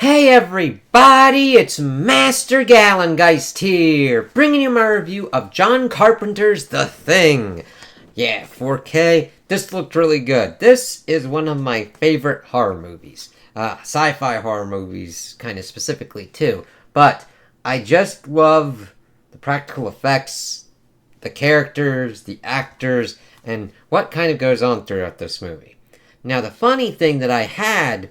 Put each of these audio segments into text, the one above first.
Hey everybody, it's Master Gallengeist here, bringing you my review of John Carpenter's The Thing. Yeah, 4K, this looked really good. This is one of my favorite horror movies. Sci-fi horror movies, kind of specifically too. But I just love the practical effects, the characters, the actors, and what kind of goes on throughout this movie. Now, the funny thing that I had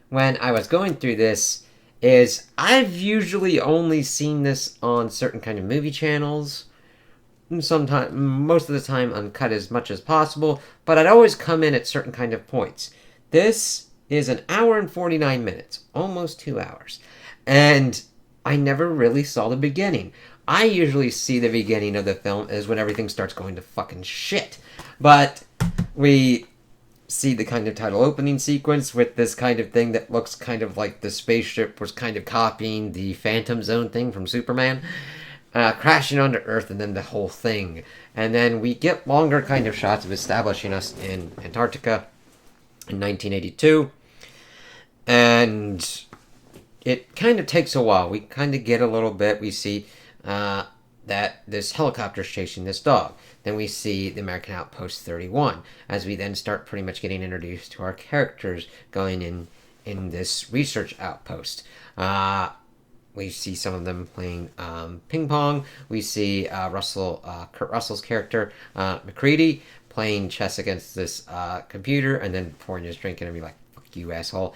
when I was going through this is I've usually only seen this on certain kind of movie channels. Sometimes, most of the time, uncut as much as possible, but I'd always come in at certain kind of points. This is an hour and 49 minutes, almost 2 hours, and I never really saw the beginning. I usually see the beginning of the film as when everything starts going to fucking shit, but we see the kind of title opening sequence with this kind of thing that looks kind of like the spaceship was kind of copying the Phantom Zone thing from Superman, crashing onto Earth, and then the whole thing. And then we get longer kind of shots of establishing us in Antarctica in 1982. And it kind of takes a while. We kind of get a little bit. We see that this helicopter's chasing this dog. Then we see the American Outpost 31, as we then start pretty much getting introduced to our characters going in this research outpost. We see some of them playing ping pong. We see Kurt Russell's character, McCready, playing chess against this computer, and then pouring his drink in and be like, "Fuck you, asshole,"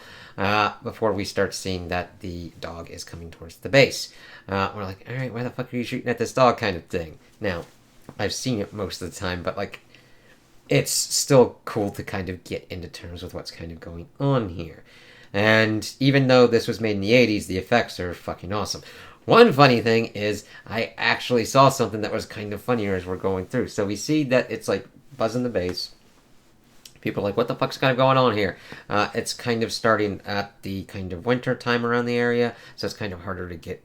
before we start seeing that the dog is coming towards the base. We're like, alright, why the fuck are you shooting at this dog kind of thing? Now, I've seen it most of the time, but like, it's still cool to kind of get into terms with what's kind of going on here. And even though this was made in the 80s, the effects are fucking awesome. One funny thing is, I actually saw something that was kind of funnier as we're going through. So we see that it's like buzzing the bass. People are like, what the fuck's kind of going on here? It's kind of starting at the kind of winter time around the area, so it's kind of harder to get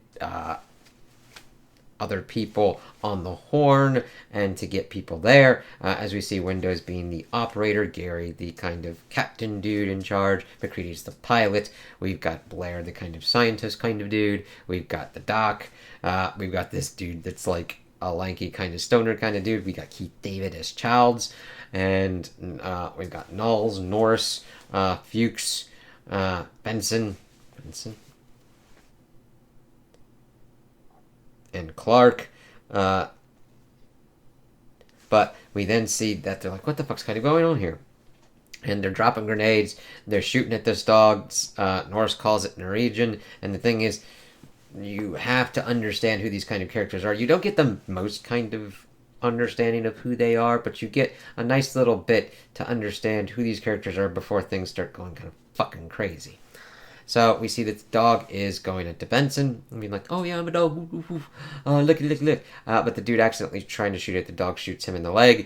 other people on the horn and to get people there, as we see Windows being the operator, Gary the kind of captain dude in charge, McCready's the pilot, we've got Blair the kind of scientist kind of dude, we've got the doc, we've got this dude that's like a lanky kind of stoner kind of dude, we got Keith David as Childs, and we've got Knowles, Norris, Fuchs, Benson, and Clark, but we then see that they're like, what the fuck's kind of going on here? And they're dropping grenades, they're shooting at this dog, Norris calls it Norwegian, and the thing is, you have to understand who these kind of characters are. You don't get the most kind of understanding of who they are, but you get a nice little bit to understand who these characters are before things start going kind of fucking crazy. So we see that the dog is going into Benson and being like, oh yeah, I'm a dog, look. But the dude accidentally trying to shoot at the dog, shoots him in the leg.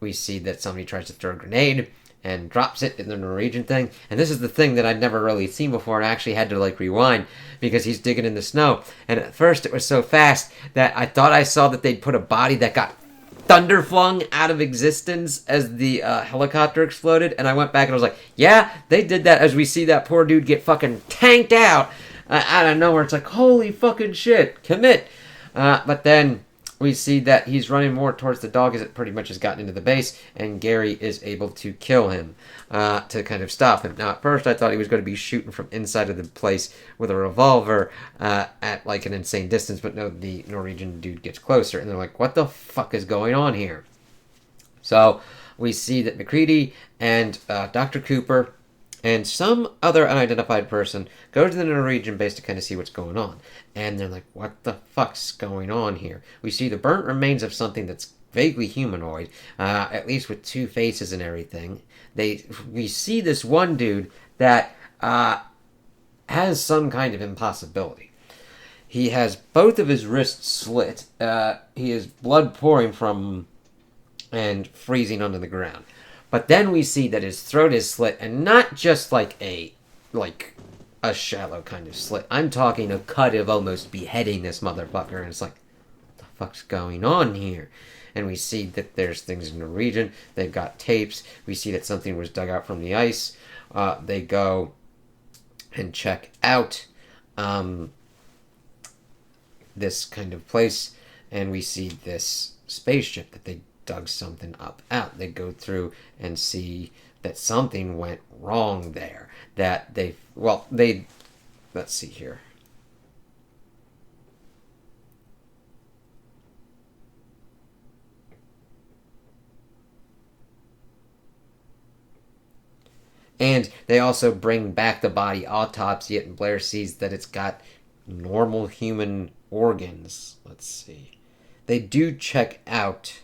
We see that somebody tries to throw a grenade and drops it in the Norwegian thing. And this is the thing that I'd never really seen before, and I actually had to like rewind because he's digging in the snow. And at first it was so fast that I thought I saw that they'd put a body that got thunderflung out of existence as the helicopter exploded, and I went back and I was like, yeah, they did that, as we see that poor dude get fucking tanked out out of nowhere. It's like, holy fucking shit, commit. But then we see that he's running more towards the dog as it pretty much has gotten into the base, and Gary is able to kill him to kind of stop him. Now, at first I thought he was going to be shooting from inside of the place with a revolver at like an insane distance, but no, the Norwegian dude gets closer, and they're like, what the fuck is going on here? So we see that McCready and Dr. Cooper and some other unidentified person go to the Norwegian base to kind of see what's going on. And they're like, what the fuck's going on here? We see the burnt remains of something that's vaguely humanoid, at least with two faces and everything. We see this one dude that has some kind of impossibility. He has both of his wrists slit. He has blood pouring from him and freezing under the ground. But then we see that his throat is slit, and not just like a shallow kind of slit. I'm talking a cut of almost beheading this motherfucker, and it's like, what the fuck's going on here? And we see that there's things in the region. They've got tapes. We see that something was dug out from the ice. They go and check out this kind of place, and we see this spaceship that they dug something up out. They go through and see that something went wrong there. That they let's see here. And they also bring back the body, autopsy it, and Blair sees that it's got normal human organs. Let's see. They do check out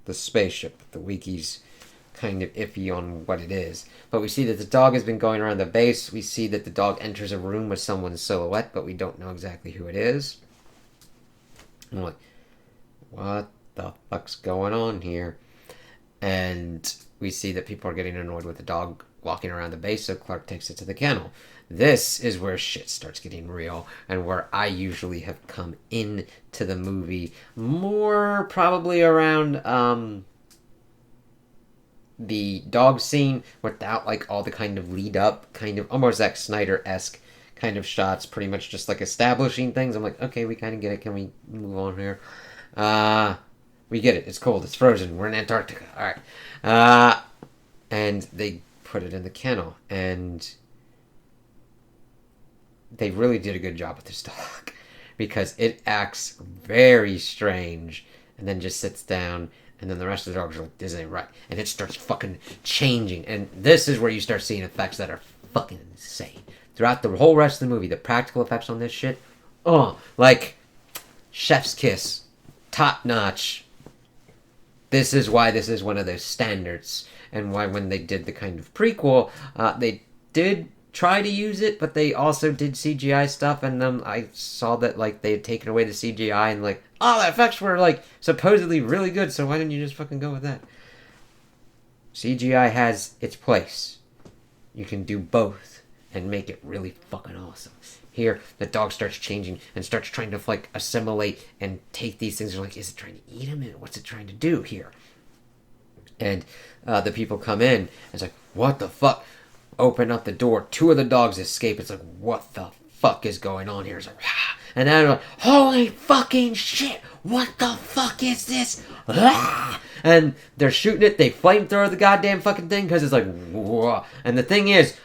the spaceship. The wiki's kind of iffy on what it is. But we see that the dog has been going around the base. We see that the dog enters a room with someone's silhouette, but we don't know exactly who it is. I'm like, what the fuck's going on here? And we see that people are getting annoyed with the dog walking around the base, so Clark takes it to the kennel. This is where shit starts getting real, and where I usually have come into the movie more probably around the dog scene, without like all the kind of lead up, kind of almost Zack Snyder-esque kind of shots, pretty much just like establishing things. I'm like, okay, we kind of get it. Can we move on here? We get it. It's cold. It's frozen. We're in Antarctica. All right. And they put it in the kennel, and they really did a good job with this dog, because it acts very strange and then just sits down, and then the rest of the dogs are like, this ain't right, and it starts fucking changing. And this is where you start seeing effects that are fucking insane. Throughout the whole rest of the movie, the practical effects on this shit, like chef's kiss, top notch. This is why this is one of those standards, and why when they did the kind of prequel, they did try to use it, but they also did CGI stuff, and then I saw that like they had taken away the CGI, and like, oh, the effects were like supposedly really good, so why didn't you just fucking go with that? CGI has its place. You can do both and make it really fucking awesome. Here, the dog starts changing and starts trying to like assimilate and take these things. They're like, is it trying to eat him? What's it trying to do here? And the people come in, and it's like, what the fuck? Open up the door. Two of the dogs escape. It's like, what the fuck is going on here? It's like, ah! And then I'm like, holy fucking shit! What the fuck is this? Ah! And they're shooting it. They flamethrower the goddamn fucking thing, because it's like, whoa. And the thing is,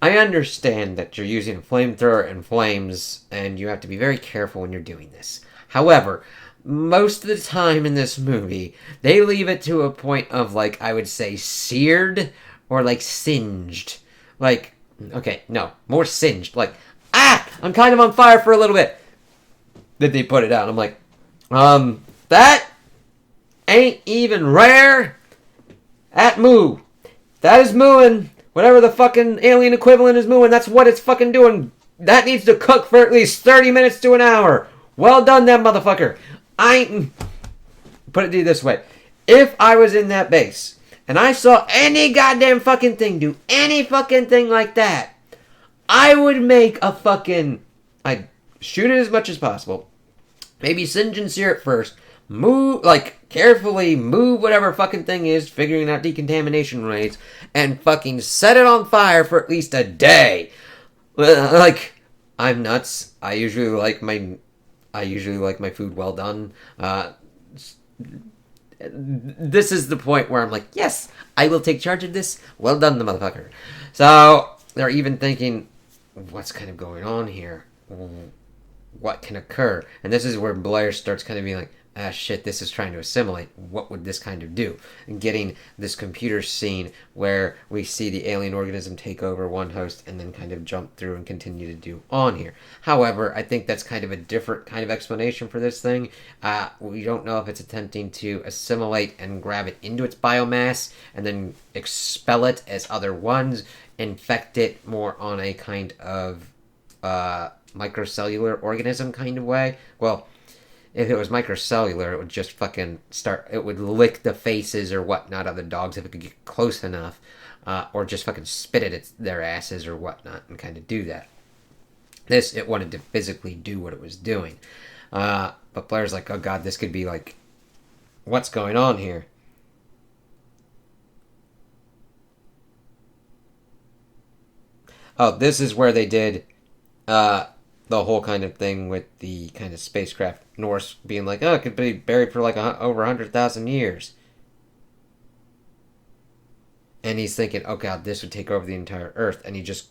I understand that you're using a flamethrower and flames, and you have to be very careful when you're doing this. However, most of the time in this movie, they leave it to a point of, like, I would say seared or, like, singed. Like, okay, no, more singed. Like, I'm kind of on fire for a little bit. Then they put it out. I'm like, that ain't even rare at moo. That is mooing. Whatever the fucking alien equivalent is mooing, that's what it's fucking doing. That needs to cook for at least 30 minutes to an hour. Well done, that motherfucker. Put it this way. If I was in that base, and I saw any goddamn fucking thing do any fucking thing like that, I would make a fucking... I'd shoot it as much as possible. Maybe singe and sear it first. Move, like, carefully move whatever fucking thing is, figuring out decontamination rates, and fucking set it on fire for at least a day. Like, I'm nuts. I usually like my food well done. This is the point where I'm like, yes, I will take charge of this. Well done, the motherfucker. So they're even thinking, what's kind of going on here? What can occur? And this is where Blair starts kind of being like, shit, this is trying to assimilate. What would this kind of do? And getting this computer scene where we see the alien organism take over one host and then kind of jump through and continue to do on here. However, I think that's kind of a different kind of explanation for this thing. We don't know if it's attempting to assimilate and grab it into its biomass and then expel it as other ones, infect it more on a kind of microcellular organism kind of way. Well, if it was microcellular, it would just fucking start... It would lick the faces or whatnot of the dogs if it could get close enough. Or just fucking spit at their asses or whatnot and kind of do that. This, it wanted to physically do what it was doing. But Blair's like, oh god, this could be like... What's going on here? Oh, this is where they did the whole kind of thing with the kind of spacecraft. Norse being like, oh, it could be buried for like over 100,000 years. And he's thinking, oh god, this would take over the entire Earth. And he just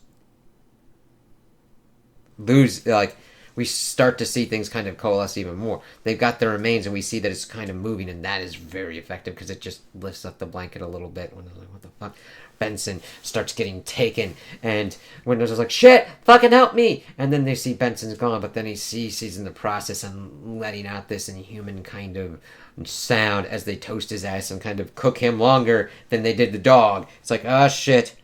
we start to see things kind of coalesce even more. They've got the remains, and we see that it's kind of moving, and that is very effective because it just lifts up the blanket a little bit. When I was like, what the fuck? Benson starts getting taken, and Windows is like, shit, fucking help me! And then they see Benson's gone, but then he's in the process and letting out this inhuman kind of sound as they toast his ass and kind of cook him longer than they did the dog. It's like, oh shit.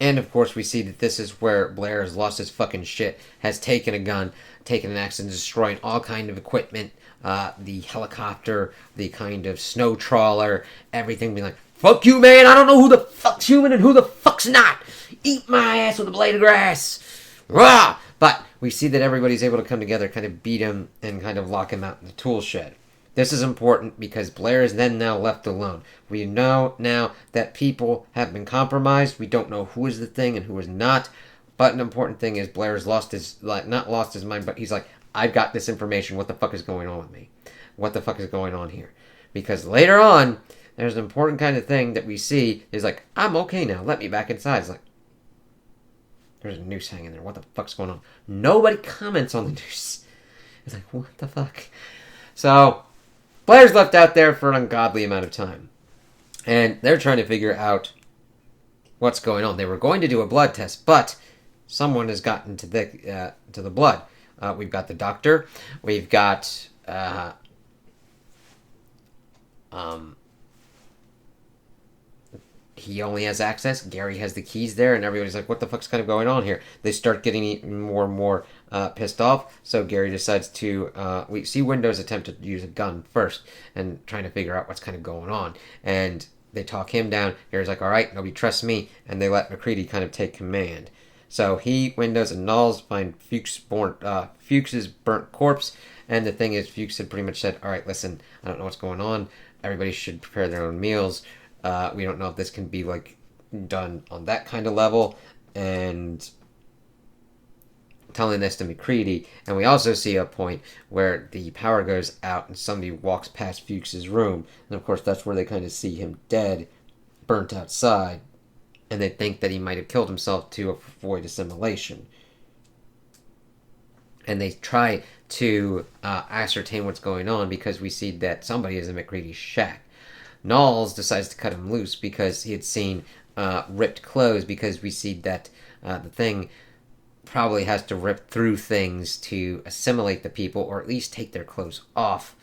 And of course, we see that this is where Blair has lost his fucking shit, has taken a gun, taken an axe, and destroying all kind of equipment, the helicopter, the kind of snow trawler, everything, being like, fuck you, man, I don't know who the fuck's human and who the fuck's not. Eat my ass with a blade of grass. Rah! But we see that everybody's able to come together, kind of beat him, and kind of lock him out in the tool shed. This is important because Blair is then now left alone. We know now that people have been compromised. We don't know who is the thing and who is not. But an important thing is Blair's not lost his mind, but he's like, I've got this information. What the fuck is going on with me? What the fuck is going on here? Because later on, there's an important kind of thing that we see is like, I'm okay now. Let me back inside. It's like, there's a noose hanging there. What the fuck's going on? Nobody comments on the noose. It's like, what the fuck? So Blair's left out there for an ungodly amount of time. And they're trying to figure out what's going on. They were going to do a blood test, but someone has gotten to the blood. We've got the doctor. We've got he only has access. Gary has the keys there, and everybody's like, what the fuck's kind of going on here? They start getting even more and more pissed off, so Gary decides to, we see Windows attempt to use a gun first, and trying to figure out what's kind of going on, and they talk him down. Gary's like, alright, nobody trusts me, and they let McCready kind of take command. So he, Windows, and Knowles find Fuchs's burnt corpse, and the thing is, Fuchs had pretty much said, alright, listen, I don't know what's going on, everybody should prepare their own meals. We don't know if this can be like done on that kind of level, and telling this to McCready. And we also see a point where the power goes out and somebody walks past Fuchs's room, and of course that's where they kind of see him dead, burnt outside, and they think that he might have killed himself to avoid assimilation. And they try to ascertain what's going on because we see that somebody is in McCready's shack. Knowles decides to cut him loose because he had seen ripped clothes, because we see that the thing probably has to rip through things to assimilate the people, or at least take their clothes off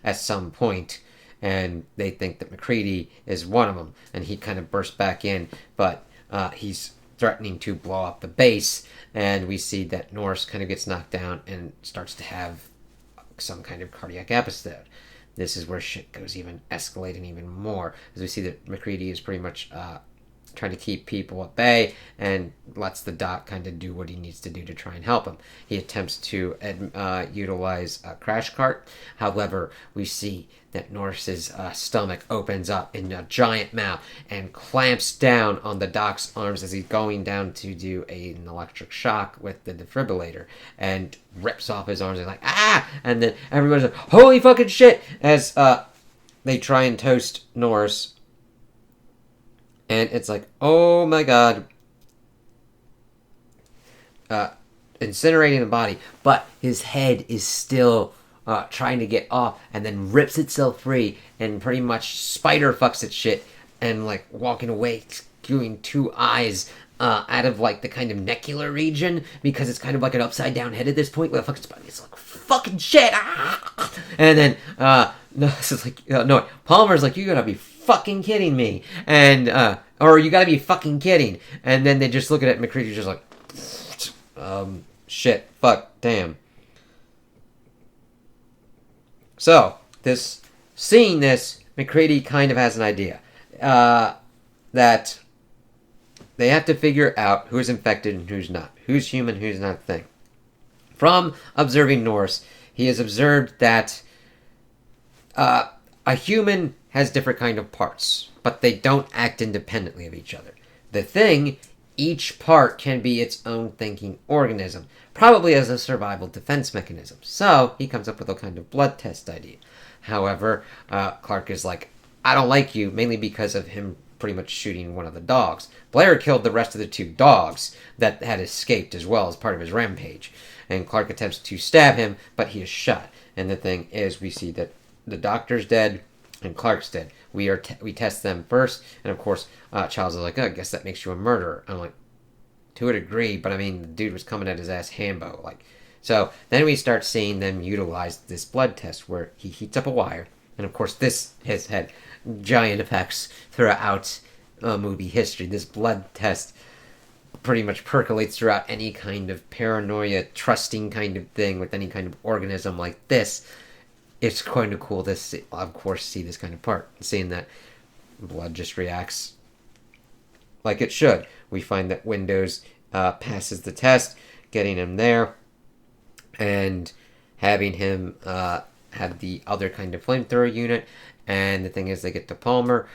at some point. And they think that McCready is one of them, and he kind of bursts back in, but he's threatening to blow up the base, and we see that Norris kind of gets knocked down and starts to have some kind of cardiac episode. This is where shit goes even escalating even more, as we see that McCready is pretty much trying to keep people at bay and lets the doc kind of do what he needs to do to try and help him. He attempts to utilize a crash cart. However, we see that Norris's stomach opens up in a giant mouth and clamps down on the doc's arms as he's going down to do an electric shock with the defibrillator, and rips off his arms. And like, ah! And then everybody's like, holy fucking shit! As they try and toast Norris. And it's like, oh my god. Incinerating the body. But his head is still trying to get off, and then rips itself free and pretty much spider fucks its shit, and like walking away, doing two eyes out of like the kind of necular region, because it's kind of like an upside down head at this point. Where the fucking spider is like, fucking shit! Ah! And then no, this is like no, Palmer's like, you gotta be fucking kidding me, and or you gotta be fucking kidding. And then they just look at it, McCready's just like, shit, fuck, damn. So seeing this, McCready kind of has an idea that they have to figure out who's infected and who's not, who's human, who's not a thing. From observing Norris, he has observed that a human has different kind of parts, but they don't act independently of each other. The thing, each part can be its own thinking organism, probably as a survival defense mechanism. So he comes up with a kind of blood test idea. However, Clark is like, I don't like you, mainly because of him pretty much shooting one of the dogs. Blair killed the rest of the 2 dogs that had escaped as well as part of his rampage. And Clark attempts to stab him, but he is shot. And the thing is, we see that the doctor's dead and Clark's dead. We test them first, and of course, Childs is like, oh, I guess that makes you a murderer. I'm like, to a degree, but I mean, the dude was coming at his ass Hambo. So then we start seeing them utilize this blood test where he heats up a wire. And of course, this has had giant effects throughout movie history. This blood test pretty much percolates throughout any kind of paranoia, trusting kind of thing with any kind of organism like this. It's kind of cool to see, of course, see this kind of part. Seeing that blood just reacts like it should. We find that Windows passes the test, getting him there, and having him have the other kind of flamethrower unit. And the thing is, they get to Palmer.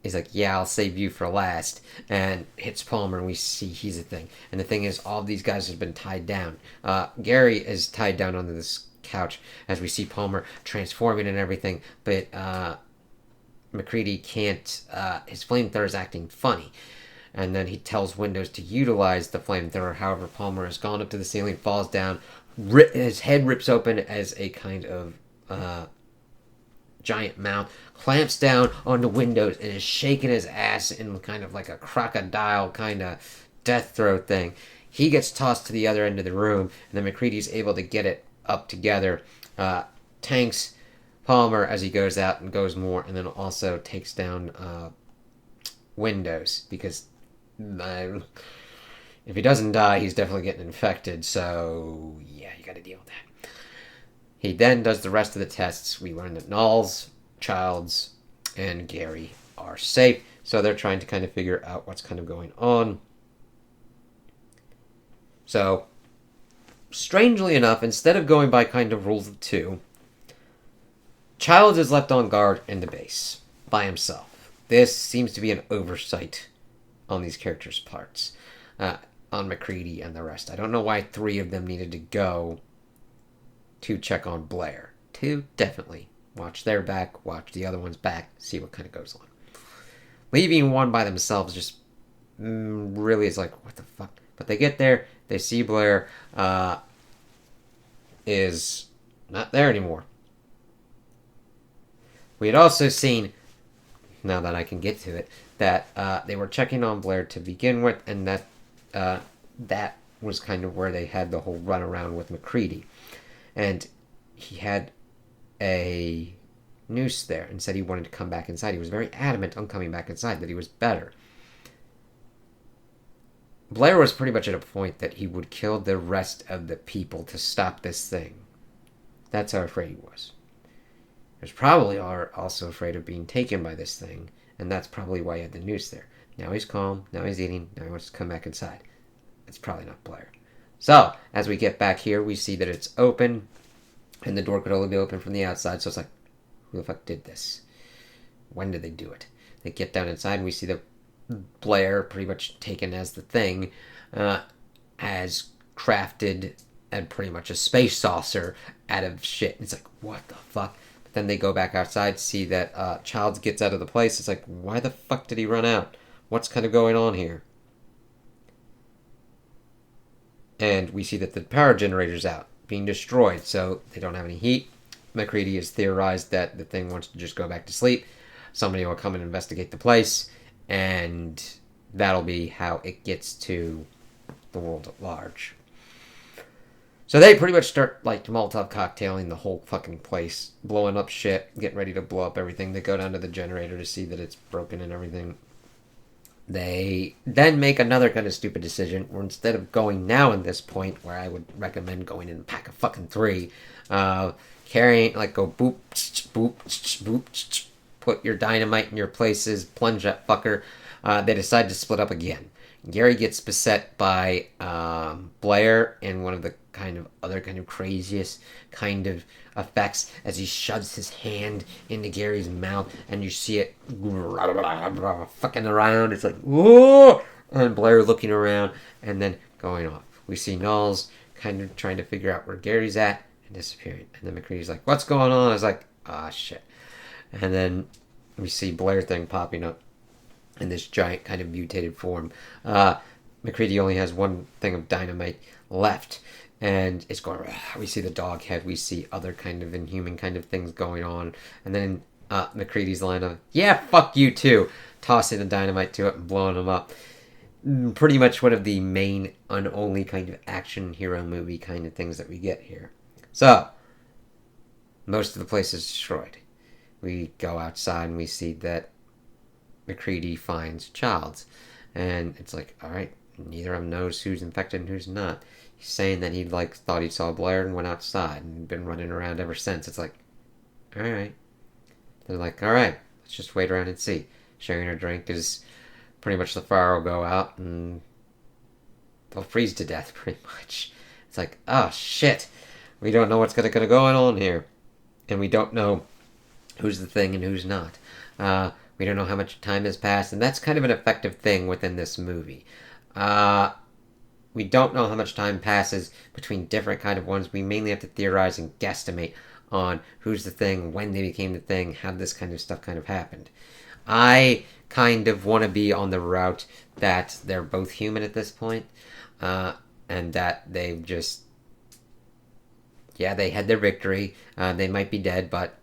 He's like, yeah, I'll save you for last. And hits Palmer, and we see he's a thing. And the thing is, all of these guys have been tied down. Gary is tied down onto this couch as we see Palmer transforming and everything. But MacReady can't... his flamethrower is acting funny. And then he tells Windows to utilize the flamethrower. However, Palmer has gone up to the ceiling, falls down. His head rips open as a kind of... giant mouth, clamps down onto Windows and is shaking his ass in kind of like a crocodile kind of death throw thing. He gets tossed to the other end of the room, and then MacReady's able to get it up together, tanks Palmer as he goes out and goes more, and then also takes down Windows, because if he doesn't die, he's definitely getting infected, so yeah, you gotta deal with that. He then does the rest of the tests. We learn that Knowles, Childs, and Gary are safe. So they're trying to kind of figure out what's kind of going on. So, strangely enough, instead of going by kind of rules of 2, Childs is left on guard in the base by himself. This seems to be an oversight on these characters' parts. On MacReady and the rest. I don't know why 3 of them needed to go to check on Blair. 2, definitely. Watch their back, watch the other one's back, see what kind of goes on. Leaving one by themselves just really is like, what the fuck? But they get there, they see Blair is not there anymore. We had also seen, now that I can get to it, that they were checking on Blair to begin with, and that was kind of where they had the whole run around with MacReady. And he had a noose there and said he wanted to come back inside. He was very adamant on coming back inside, that he was better. Blair was pretty much at a point that he would kill the rest of the people to stop this thing. That's how afraid he was. He was probably also afraid of being taken by this thing, and that's probably why he had the noose there. Now he's calm, now he's eating, now he wants to come back inside. It's probably not Blair. So, as we get back here, we see that it's open, and the door could only be open from the outside, so it's like, who the fuck did this? When did they do it? They get down inside, and we see that Blair, pretty much taken as the thing, has crafted and pretty much a space saucer out of shit. And it's like, what the fuck? But then they go back outside, see that Childs gets out of the place. It's like, why the fuck did he run out? What's kind of going on here? And we see that the power generator's out, being destroyed, so they don't have any heat. MacReady has theorized that the thing wants to just go back to sleep. Somebody will come and investigate the place, and that'll be how it gets to the world at large. So they pretty much start, like, Molotov cocktailing the whole fucking place, blowing up shit, getting ready to blow up everything. They go down to the generator to see that it's broken and everything. They then make another kind of stupid decision, where instead of going now at this point, where I would recommend going in a pack of fucking 3, carrying, like, go boop, boop, boop, put your dynamite in your places, plunge that fucker. They decide to split up again. Gary gets beset by Blair and one of the kind of other kind of craziest kind of effects as he shoves his hand into Gary's mouth, and you see it fucking around. It's like, whoa! And Blair looking around and then going off. We see Knowles kind of trying to figure out where Gary's at and disappearing. And then McCready's like, what's going on? I was like, ah, shit. And then we see Blair thing popping up in this giant kind of mutated form. McCready only has one thing of dynamite left, and it's going. We see the dog head. We see other kind of inhuman kind of things going on, and then McCready's line of "Yeah, fuck you too," tossing the dynamite to it and blowing him up. Pretty much one of the main and only kind of action hero movie kind of things that we get here. So most of the place is destroyed. We go outside and we see that McCready finds Childs, and it's like, all right, neither of them knows who's infected and who's not. He's saying that he thought he saw Blair and went outside and been running around ever since. It's like, all right. They're like, all right, let's just wait around and see. Sharing a drink is pretty much the fire will go out and they'll freeze to death pretty much. It's like, oh shit, we don't know what's gonna go on here, and we don't know who's the thing and who's not. We don't know how much time has passed, and that's kind of an effective thing within this movie. We don't know how much time passes between different kind of ones. We mainly have to theorize and guesstimate on who's the thing, when they became the thing, how this kind of stuff kind of happened. I kind of want to be on the route that they're both human at this point, and that they've just, yeah, they had their victory. They might be dead, but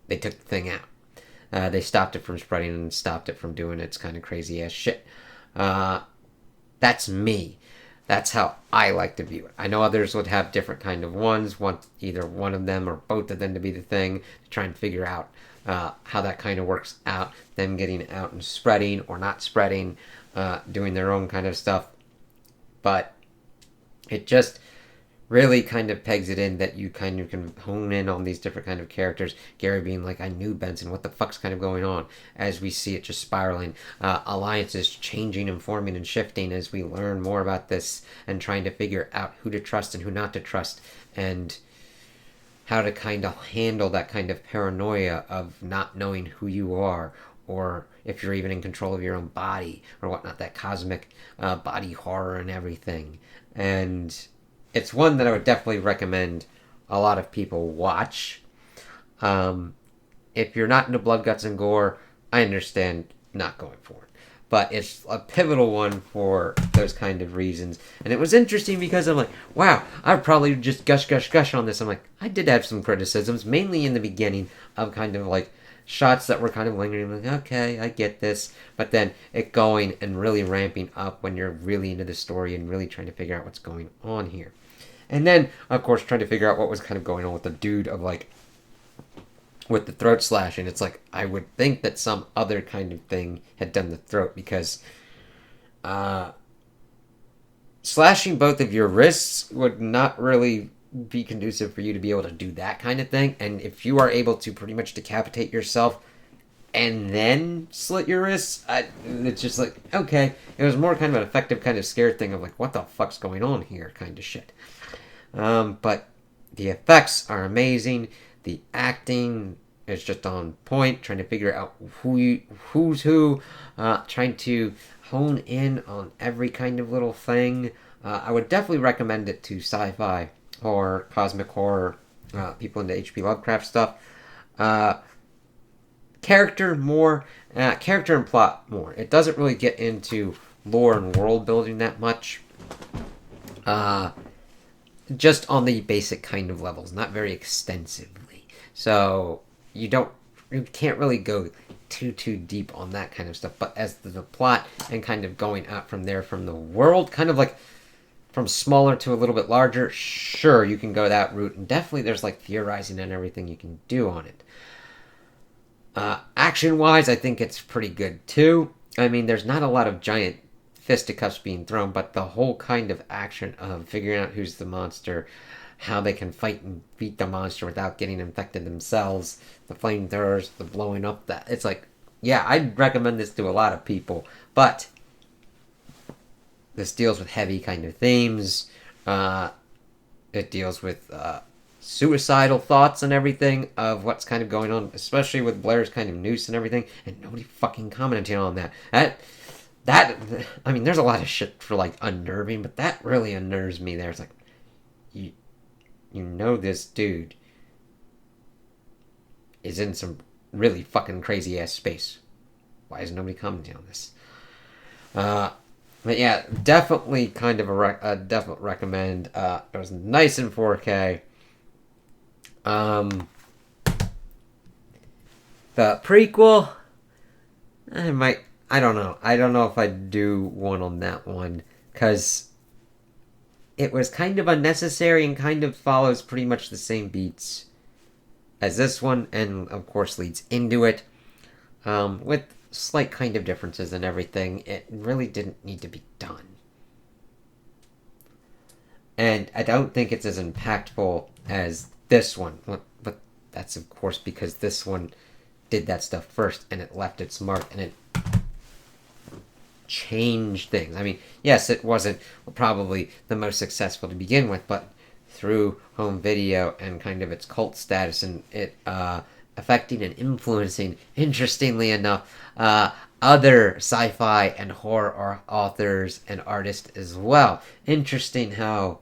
they took the thing out. They stopped it from spreading and stopped it from doing its kind of crazy ass shit. That's me. That's how I like to view it. I know others would have different kind of ones, want either one of them or both of them to be the thing, to try and figure out how that kind of works out, them getting out and spreading or not spreading, doing their own kind of stuff. But it just really kind of pegs it in that you kind of can hone in on these different kind of characters. Gary being like, I knew Benson, what the fuck's kind of going on? As we see it just spiraling. Alliances changing and forming and shifting as we learn more about this and trying to figure out who to trust and who not to trust, and how to kind of handle that kind of paranoia of not knowing who you are, or if you're even in control of your own body or whatnot, that cosmic body horror and everything. And it's one that I would definitely recommend a lot of people watch. If you're not into blood, guts, and gore, I understand not going for it. But it's a pivotal one for those kind of reasons. And it was interesting because I'm like, wow, I'd probably just gush on this. I'm like, I did have some criticisms, mainly in the beginning of kind of like shots that were kind of lingering. Like, okay, I get this. But then it going and really ramping up when you're really into the story and really trying to figure out what's going on here. And then, of course, trying to figure out what was kind of going on with the dude of like, with the throat slashing. It's like, I would think that some other kind of thing had done the throat, because slashing both of your wrists would not really be conducive for you to be able to do that kind of thing. And if you are able to pretty much decapitate yourself and then slit your wrists, it's just like, okay. It was more kind of an effective kind of scared thing of like, what the fuck's going on here kind of shit. But the effects are amazing. The acting is just on point. Trying to figure out who's who. Trying to hone in on every kind of little thing. I would definitely recommend it to sci-fi or cosmic horror, people into H.P. Lovecraft stuff. Character and plot more. It doesn't really get into lore and world building that much. Just on the basic kind of levels, not very extensively. So you can't really go too deep on that kind of stuff. But as the plot and kind of going out from there, from the world, kind of like from smaller to a little bit larger, sure, you can go that route. And definitely there's like theorizing and everything you can do on it. Action-wise, I think it's pretty good too. I mean, there's not a lot of giant fisticuffs being thrown, but the whole kind of action of figuring out who's the monster, how they can fight and beat the monster without getting infected themselves, the flamethrowers, the blowing up, that it's like, yeah, I'd recommend this to a lot of people. But this deals with heavy kind of themes. It deals with suicidal thoughts and everything of what's kind of going on, especially with Blair's kind of noose and everything, and nobody fucking commenting on that. I mean, there's a lot of shit for, like, unnerving, but that really unnerves me there. It's like, you know this dude is in some really fucking crazy-ass space. Why is nobody commenting on this? But yeah, definitely kind of a definite recommend. It was nice in 4K. The prequel, I don't know if I'd do one on that one, because it was kind of unnecessary and kind of follows pretty much the same beats as this one, and of course leads into it, with slight kind of differences and everything. It really didn't need to be done. And I don't think it's as impactful as this one, but that's of course because this one did that stuff first, and it left its mark, and it changed things. I mean, yes, it wasn't probably the most successful to begin with, but through home video and kind of its cult status and it affecting and influencing, interestingly enough, other sci-fi and horror authors and artists as well. Interesting how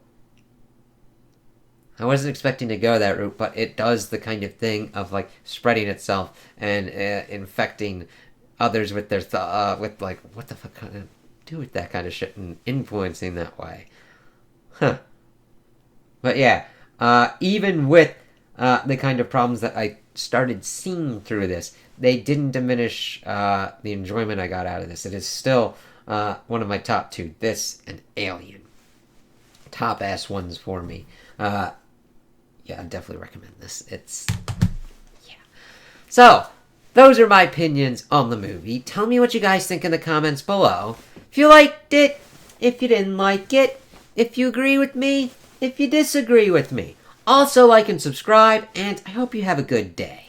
I wasn't expecting to go that route, but it does the kind of thing of, like, spreading itself and infecting others with their with, like, what the fuck can I do with that kind of shit, and influencing that way. Huh. But yeah, even with the kind of problems that I started seeing through this, they didn't diminish the enjoyment I got out of this. It is still one of my top two. This and Alien. Top ass ones for me. Yeah, I definitely recommend this. Yeah. So, those are my opinions on the movie. Tell me what you guys think in the comments below. If you liked it, if you didn't like it, if you agree with me, if you disagree with me. Also, like and subscribe, and I hope you have a good day.